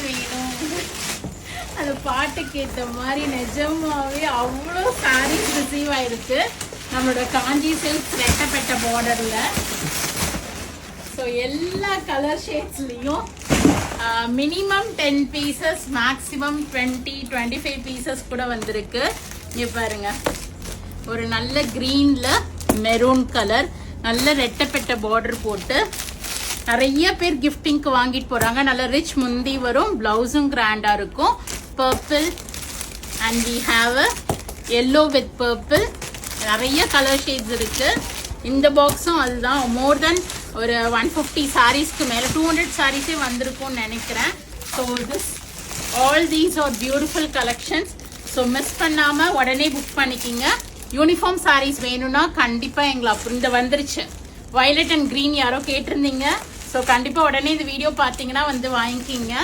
வேணும். அந்த பாட்டுக்கு ஏற்ற மாதிரி நிஜமாவே அவ்வளோ சாரீஸ் ரிசீவ் ஆயிருக்கு நம்மளோட காஞ்சி சில்க் ரெட்டப்பட்ட பார்டர்ல. ஸோ எல்லா கலர் ஷேட்ஸ்லையும் மினிமம் 10 பீசஸ், மேக்ஸிமம் 20-25 பீசஸ் கூட வந்திருக்கு. இங்கே பாருங்க, ஒரு நல்ல கிரீன்ல மெரூன் கலர், நல்ல ரெட்டப்பட்ட பார்டர் போட்டு நிறைய பேர் கிஃப்டிங்க்கு வாங்கிட்டு போறாங்க. நல்ல ரிச் முந்தி வரும், பிளவுஸும் கிராண்டா இருக்கும். Purple and we have a yellow with purple. நிறைய கலர் ஷேட்ஸ் இருக்கு. இந்த பாக்ஸும் அதுதான். மோர் தென் ஒரு 150 சாரீஸ்க்கு மேல 200 சாரீஸே வந்திருக்கும்னு நினைக்கிறேன். So this all these are beautiful collections. So miss பண்ணாம உடனே புக் பண்ணிக்கிங்க. யூனிஃபார்ம் சாரீஸ் வேணும்னா கண்டிப்பா எங்களை இந்த வந்துருச்சு. வயலட் அண்ட் கிரீன் யாரோ கேட்டிருந்தீங்க. ஸோ கண்டிப்பா உடனே இந்த வீடியோ பார்த்தீங்கன்னா வந்து வாங்கிக்கிங்க.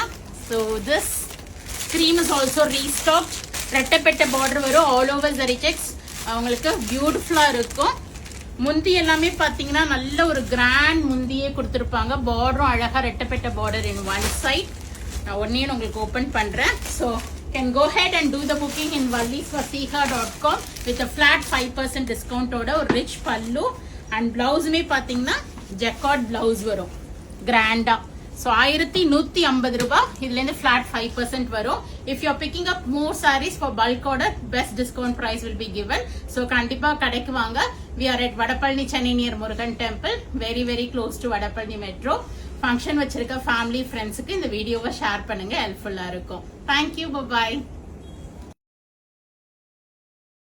So this cream is also restocked. ரெட்டப்பட்ட பார்டர் வரும், ஆல் ஓவர் ஜரி செக்ஸ். அவங்களுக்கு பியூட்டிஃபுல்லா இருக்கும். முந்தி எல்லாமே பாத்தீங்கன்னா நல்ல ஒரு கிராண்ட் முந்தியே கொடுத்துருப்பாங்க. பார்டரும் அழகா ரெட்டப்பட்ட பார்டர் இன் ஒன் சைட். நான் ஒன்னே உங்களுக்கு ஓபன் பண்றேன். So can go ahead and do the booking in vallisvasiha.com with a flat 5% discount ஓட ஒரு rich pallu and blouse-மே பாத்தீங்கன்னா jacquard blouse வரும் கிராண்டா. So 1150 ரூபாய். இதுல இருந்து flat 5% வரும். If you are picking up more sarees for bulk order, best discount price will be given. So கண்டிப்பா கடைக்கு வாங்க. We are at Vadapalni, Chennai near Murugan Temple, very very close to Vadapalni Metro. Function வச்சிருக்க family ஃப்ரெண்ட்ஸுக்கு இந்த வீடியோவை share பண்ணுங்க, ஹெல்ப்ஃபுல்லா இருக்கும். Thank you, bye bye.